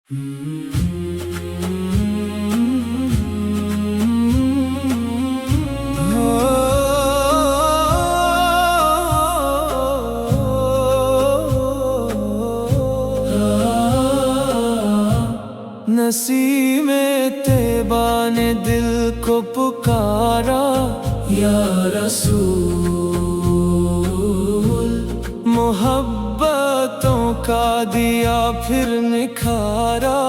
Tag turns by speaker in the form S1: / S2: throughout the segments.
S1: نسیم طیبہ نے دل کو پکارا، یا رسول محبتوں کا دیا پھر نکھارا،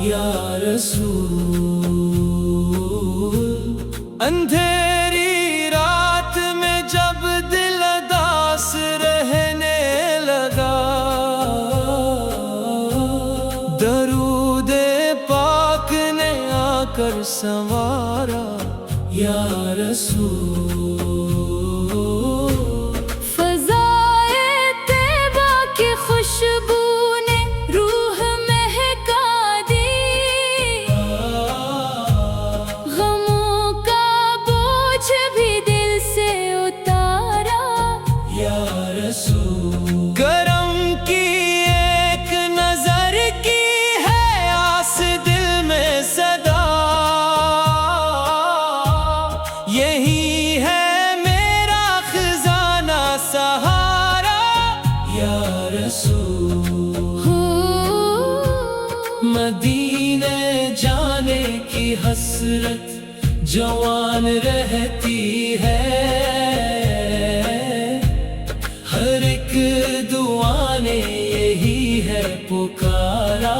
S1: یا رسول اندھیری رات میں جب دل اداس رہنے لگا، درود پاک نے آ کر سنوارا، یا رسول
S2: فضائے طیبہ کی خوشبو نے روح مہکا دی، غموں کا بوجھ بھی دل سے اتارا،
S1: یا رسول کرم کی ایک نظر کی ہے آس دل میں صدا، یہی ہے میرا خزانہ سہارا، یا رسول مدینے جانے کی حسرت جوان رہتی ہے، ہر ایک دعا نے یہی ہے پکارا،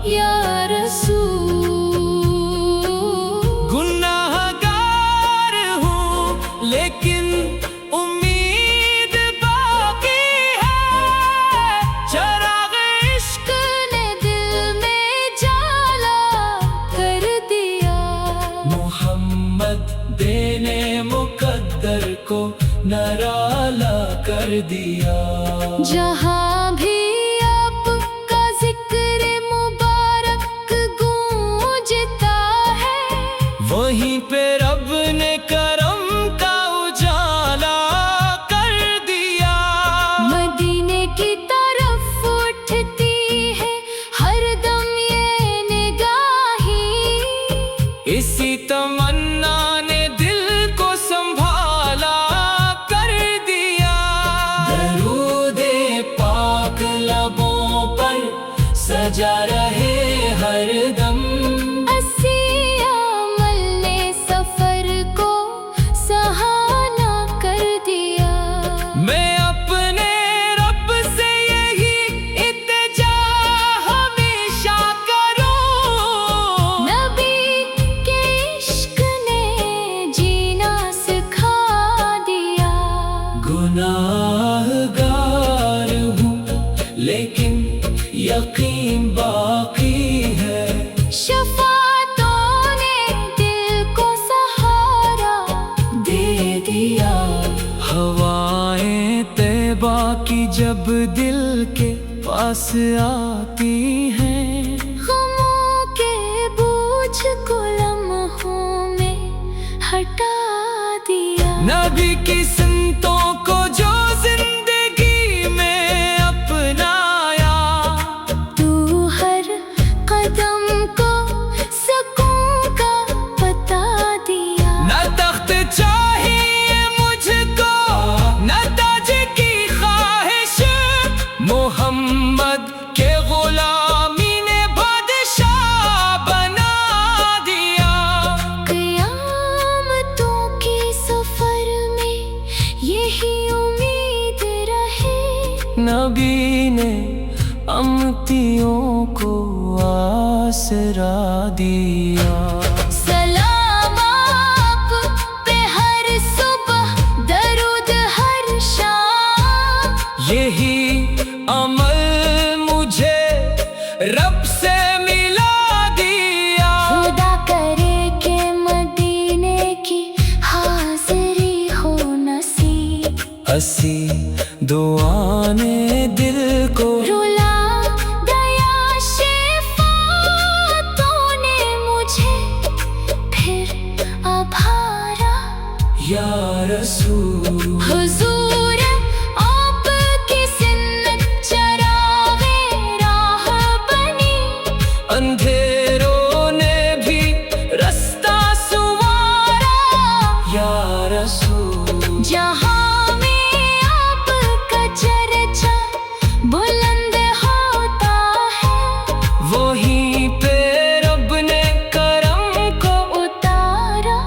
S2: یا رسول
S1: گناہ گار ہوں لیکن امید باقی ہے، چراغ عشق
S2: نے دل میں جالا کر دیا،
S1: محمد دینے مقدر کو نرالا کر دیا،
S2: جہاں بھی آپ کا ذکر مبارک گونجتا ہے،
S1: وہیں پہ رب نے کرم کا اجالا کر دیا،
S2: مدینے کی طرف اٹھتی ہے ہر دم یہ نگاہیں،
S1: اسی تمنا نے دل کو سنبھالا کر دیا، درود پاک لبوں پر سجا رہے ہر دم،
S2: اسی عمل نے سفر کو سہانا کر دیا،
S1: میں اپنے رب سے یہی التجا ہمیشہ کروں،
S2: نبی کے عشق نے جینا سکھا دیا،
S1: گناہ گار ہوں لیکن یقین باقی ہے،
S2: شفاعتوں نے دل کو سہارا دے دیا،
S1: ہوائیں طیبہ کی جب دل کے پاس آتی ہیں،
S2: غموں کے بوجھ کو لمحوں میں ہٹا دیا،
S1: نبی کی سنتوں کو جو زندگی میں اپنایا،
S2: تو ہر قدم کو سکون کا بتا دیا،
S1: نہ تخت چاہیے مجھ کو نہ تاج کی خواہش، محمد کے غلامی نے بادشاہ بنا دیا،
S2: قیامتوں کے سفر میں یہی امید رہے،
S1: نبی نے امتیوں کو آسرا دیا،
S2: سلام آپ پہ ہر صبح درود ہر شام،
S1: یہی عمل مجھے رب سے ملا دیا،
S2: خدا کرے کہ مدینے کی حاضری ہو نصیب،
S1: اسی دعا نے دل کو
S2: رولا دیا، شفاعتوں نے مجھے پھر ابھارا،
S1: یا رسول
S2: حضور آپ کی سنت چراغ راہ بنی،
S1: اندھیروں نے بھی رستہ سنوارا یا رسول
S2: جہاں میں آپ کا چرچا بلند ہوتا ہے
S1: وہیں پہ رب نے کرم کو
S2: اتارا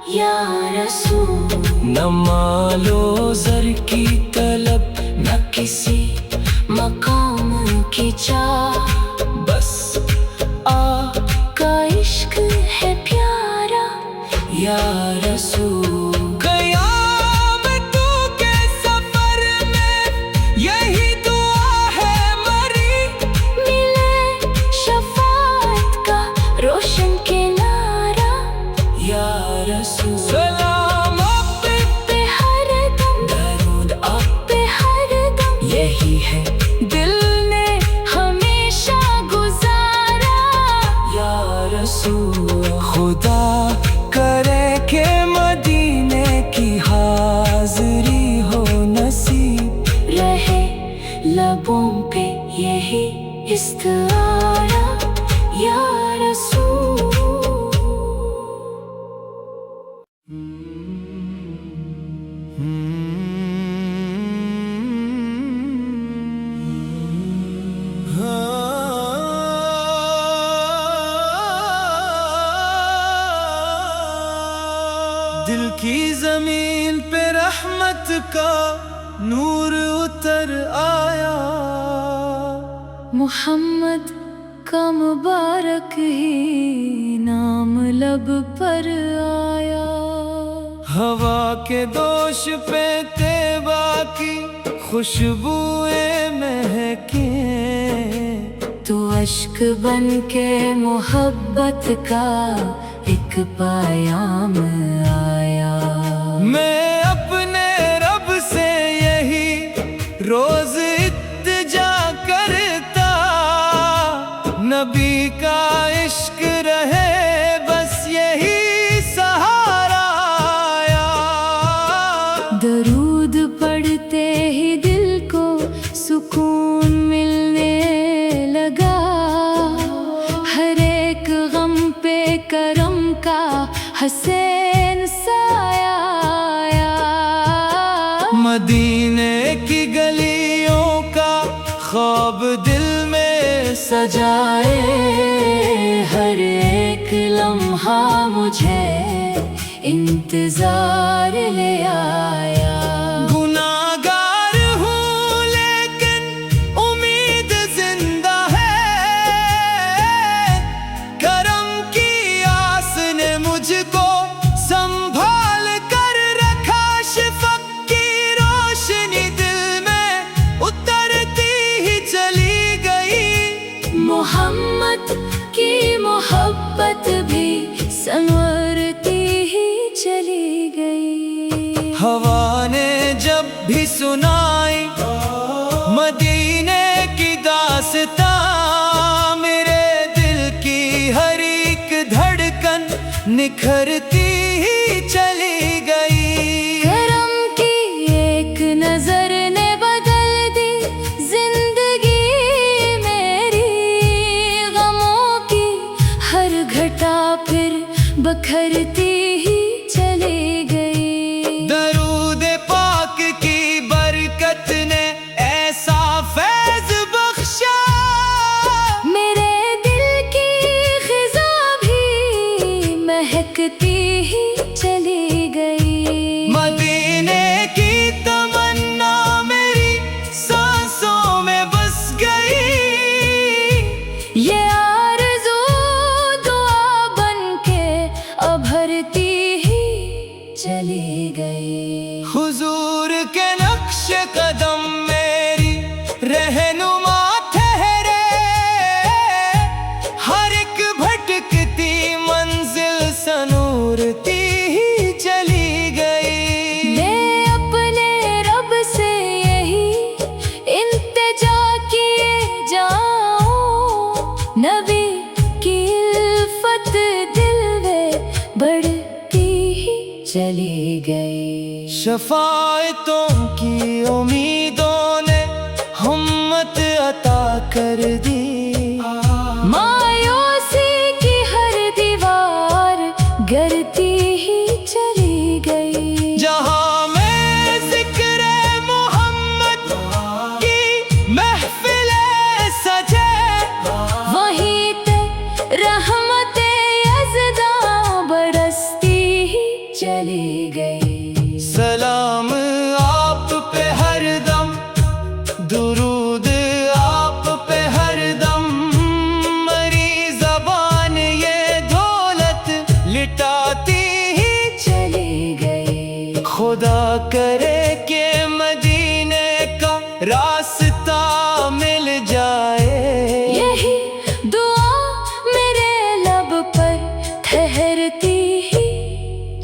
S2: یا رسول
S1: نہ مال و زر کی طلب
S2: نہ کسی مقام کی چاہ
S1: بس
S2: آپ کا عشق ہے پیارا
S1: یا رسول قیامتوں کے سفر میں یہی دعا ہے مری
S2: ملے شفاعت کا روشن کنارا
S1: یا رسول سلام آپ
S2: پہ ہر دم
S1: درود آپ
S2: پہ ہر دم
S1: یہی ہے
S2: دل نے ہمیشہ گزارا
S1: یا رسول خدا کرے کہ مدینے کی حاضری ہو نصیب
S2: رہے لبوں پہ یہی استعارہ یا رسول
S1: دل کی زمین پہ رحمت کا نور اتر آیا
S2: محمد کا مبارک ہی نام لب پر آیا
S1: ہوا کے دوش پہ طیبہ کی خوشبوئیں مہکیں
S2: تو اشک بن کے محبت کا ایک پیام آیا
S1: میں اپنے رب سے یہی روز التجا کرتا نبی کا عشق رہے بس یہی سہارا آیا
S2: درود پڑھتے ہی دل کو سکون ملنے لگا ہر ایک غم پہ کرم کا حسین سایہ آیا
S1: مدینے کی گلیوں کا خواب دل میں
S2: سجائے ہر ایک لمحہ مجھے انتظار لے آیا
S1: گناہگار ہوں لیکن امید زندہ ہے کرم کی آس نے مجھ کو سنبھال کر رکھا شفق کی روشنی دل میں اترتی ہی چلی گئی
S2: محمد کی محبت بھی سنورتی ہی چلی گئی
S1: ہوا نے جب بھی سنائی مدینے کی داستاں میرے دل کی ہر ایک دھڑکن نکھرتی ہی چلی گئی
S2: کرم کی ایک نظر نے بدل دی زندگی میری غموں کی ہر گھٹا پھر بکھرتی ہی چلی گئی
S1: درود پاک کی برکت نے ایسا فیض بخشا
S2: میرے دل کی خزاں بھی مہکتی ہی چلی گئی
S1: مدینے کی تمنا میری سانسوں میں بس گئی
S2: یہ آرزو دعا بن کے ابھرتی ہی چلی گئی
S1: حضور کے نقش قدم میری رہنما ٹھہرے ہر ایک بھٹکتی منزل سنورتی ہی چلی گئی
S2: میں اپنے رب سے یہی التجا کیے جاؤں نبی کی الفت دل میں بڑھتی ہی چلی گئی
S1: شفاعتوں کی امیدوں نے ہمت عطا کر دی
S2: مایوس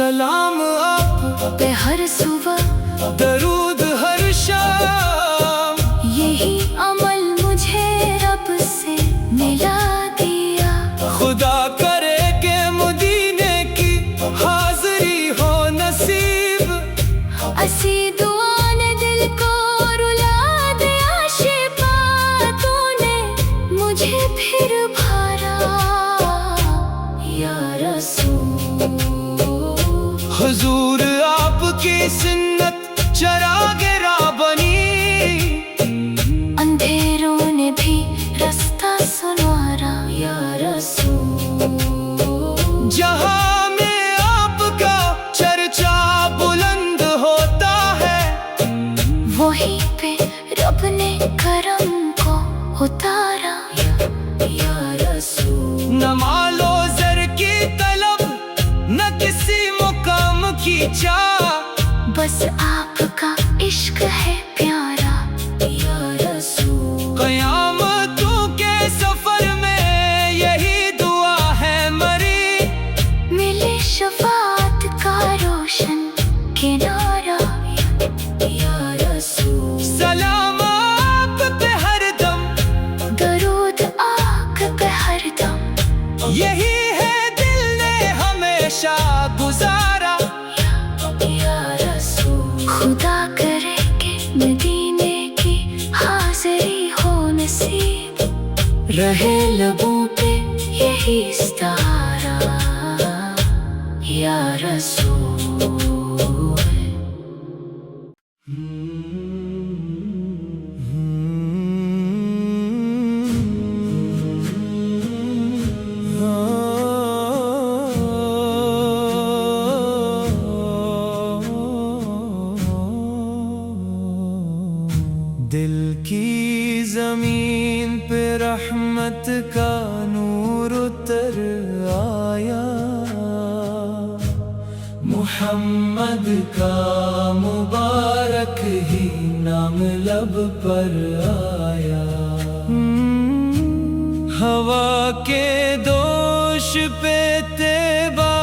S1: سلام آپ
S2: پہ ہر صبح،
S1: درود ہر شام،
S2: یہی عمل مجھے رب سے ملا دیا۔
S1: خدا کرے کہ مدینے کی حاضری ہو نصیب،
S2: اسی دعا نے دل کو رلا دیا شفا، تو نے مجھے پھر بھارا یا رسول۔
S1: حضور آپ کی سنت چراغ راہ بنی،
S2: اندھیروں نے بھی رستہ سنوارا یا رسول۔
S1: جہاں میں آپ کا چرچا بلند ہوتا ہے،
S2: وہیں پہ رب نے کرم کو اتارا یا رسول۔
S1: نہ مال و زر کی طلب، نہ کسی مقام کی چاہ،
S2: بس آپ کا عشق ہے پیارا یا رسول۔
S1: قیامتوں کے سفر میں یہی دعا ہے مری،
S2: ملے شفاعت کا روشن کنارہ یا رسول۔
S1: سلام آپ پہ ہر دم،
S2: درود آنکھ پہ ہر دم،
S1: یہی ہے دل نے ہمیشہ گزارا
S2: یا رسول۔ خدا کرے کہ مدینے کی حاضری ہو نصیب، رہے لبوں پہ یہی استعارہ یا رسول۔
S1: دل کی زمین پہ رحمت کا نور اتر آیا، محمد کا مبارک ہی نام لب پر آیا۔ ہوا کے دوش پہ طیبہ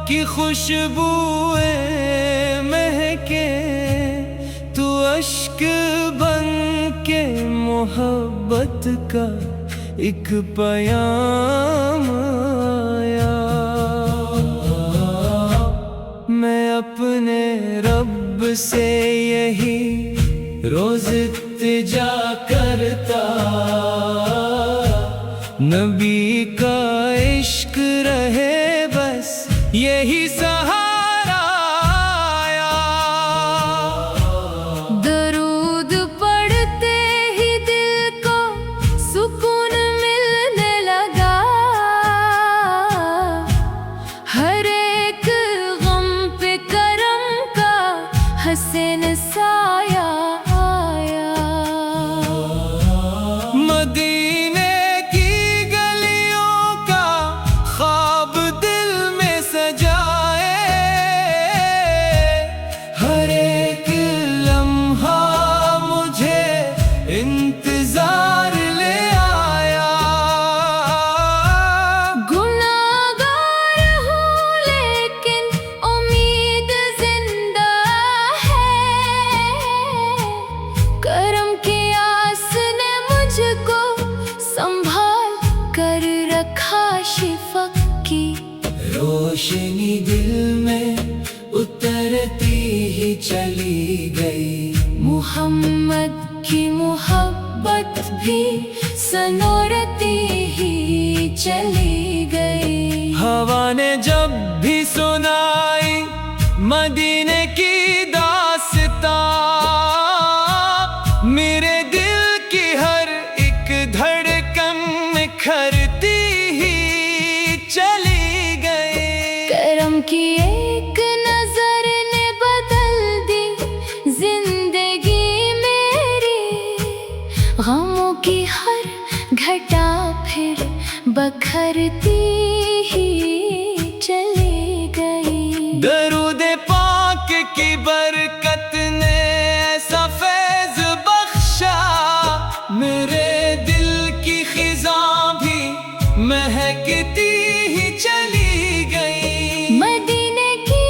S1: کی خوشبوئے مہکے، تو اشک بن کے محبت کا ایک پیام آیا۔ میں اپنے رب سے یہی روز التجا کرتا، نبی کا عشق رہے بس یہی سہارا آیا۔
S2: درود پڑھتے ہی دل کو سکون ملنے لگا، ہر ایک غم پہ کرم کا حسین سایہ آیا۔
S1: مدینے کی گلیوں کا خواب دل میں سجائے، ہر ایک لمحہ مجھے انتظار لے آیا۔
S2: گناہگار ہوں لیکن امید زندہ ہے، کرم کی آس نے مجھ کو سنبھال کر رکھا شفق کی۔
S1: روشنی دل میں اترتی ہی چلی گئی،
S2: محمد کی محبت بھی سنورتی ہی چلی گئی۔
S1: ہوا نے جب بھی سنائی مدینے کی داستان، میرے دل کی ہر ایک دھڑکن نکھرتی ہی چلی گئی۔
S2: کرم کی ایک نظر نے بدل دی زندگی میری، غموں کی ہر گھٹا پھر بکھرتی ہی چلی گئی۔
S1: درود پاک کی برکت نے ایسا فیض بخشا، میرے دل کی خزاں بھی مہکتی ہی چلی گئی۔
S2: مدینے کی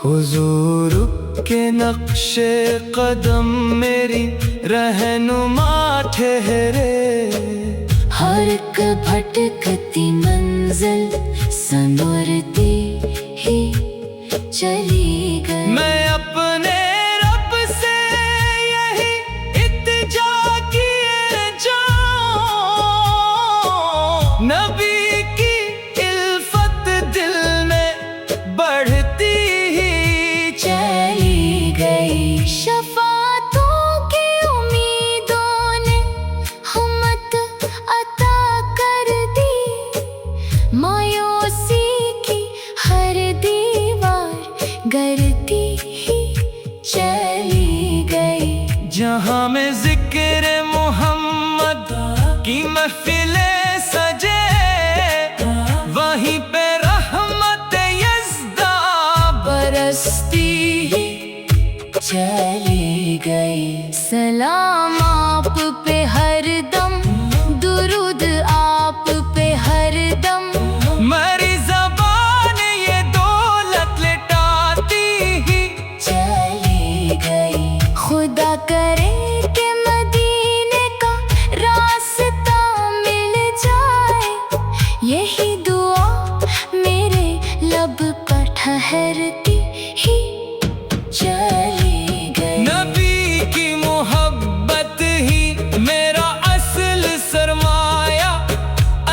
S1: حضور کے نقش قدم میری رہنما ٹھہرے،
S2: ہر ایک بھٹکتی منزل سنورتی ہی چلی گئی۔
S1: میں اپنے رب سے یہی التجا کیے جاؤں، نبی کی الفت دل میں بڑھتی ہی
S2: چلی گئی۔ شفاعتوں کی امیدوں نے ہمت عطا کر دی، مایوسی کی ہر دیوار گرتی ہی چلی گئی۔
S1: جہاں میں ذکر محمد کی محفلیں سجے، وہیں پہ رحمت یزداں
S2: برستی ہی چلی گئی۔ سلام آپ پہ ہر دم، درود آپ پہ ہر دم،
S1: میری زبان یہ دولت لٹاتی ہی
S2: چلی گئی۔ خدا کرے کہ مدینے کا راستہ مل جائے، یہی دعا میرے لب پر ٹھہرتی ہی چلی گئی۔
S1: نبی کی محبت ہی میرا اصل سرمایہ،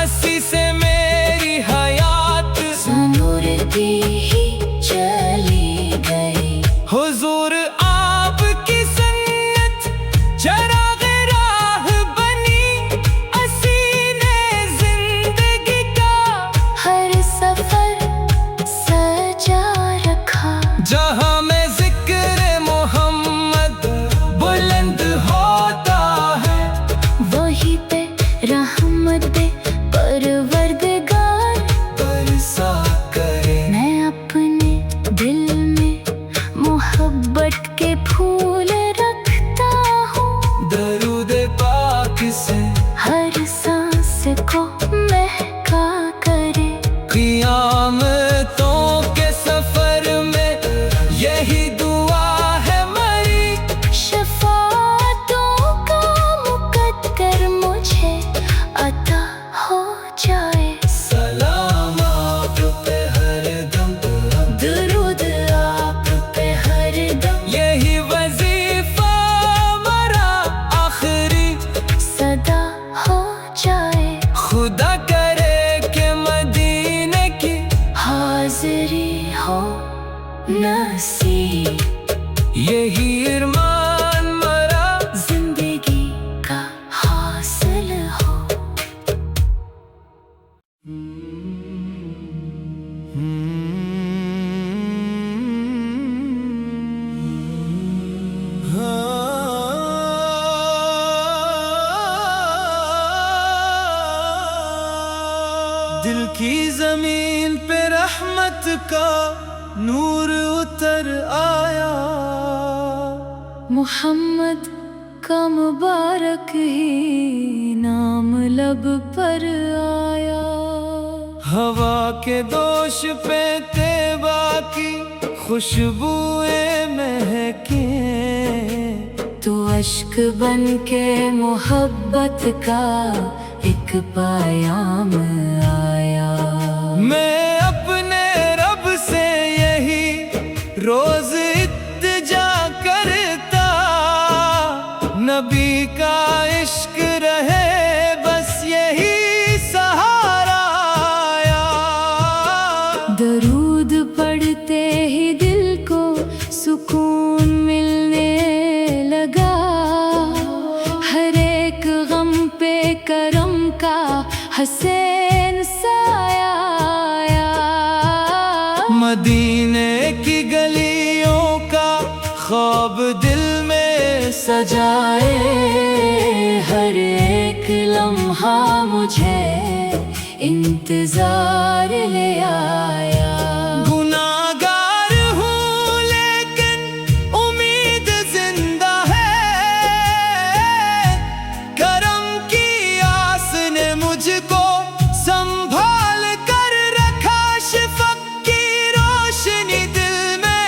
S1: اسی سے میری حیات
S2: سنورتی ہی چلی گئی۔
S1: حضور آپ کی سنت چراغ راہ بنی، اسینے زندگی کا
S2: ہر سفر سجا رکھا،
S1: جہاں میں ذکر محمد بلند ہوتا ہے،
S2: وہیں پہ رحمت پروردگار
S1: برسا کرے۔
S2: میں اپنے دل میں محبت کے پھول رکھتا ہوں،
S1: درود پاک سے
S2: ہر سانس کو مہکا کرے۔
S1: قیامتوں کے سفر میں یہی دعا ہے میری،
S2: شفاعتوں کا مقدر مجھے عطا ہو جائے۔
S1: سلام آپ پہ ہر دم،
S2: درود آپ پہ ہر دم،
S1: یہی وظیفہ میرا آخری
S2: صدا ہو جائے۔
S1: خدا کرے کہ مدینے کی
S2: حاضری ہو نصیب،
S1: یہی ارمان میرا
S2: زندگی کا حاصل ہو۔
S1: دل کی زمین پہ رحمت کا نور اتر آیا،
S2: محمد کا مبارک ہی نام لب پر آیا،
S1: ہوا کے دوش پہ طیبہ کی خوشبوئیں مہکیں،
S2: تو اشک بن کے محبت کا ایک پیام آیا۔
S1: میں اپنے رب سے یہی روز التجا کرتا، نبی کا عشق رہے بس یہی سہارا آیا۔
S2: درود پڑھتے ہی دل کو سکون ملنے لگا، ہر ایک غم پہ کرم کا حسین سایہ آیا۔
S1: مدینے کی گلیوں کا خواب دل میں
S2: سجائے، ہر ایک لمحہ مجھے انتظار لے آیا۔
S1: گناہگار ہوں لیکن امید زندہ ہے، کرم کی آس نے مجھ کو سنبھال کر رکھا، شفق کی روشنی دل میں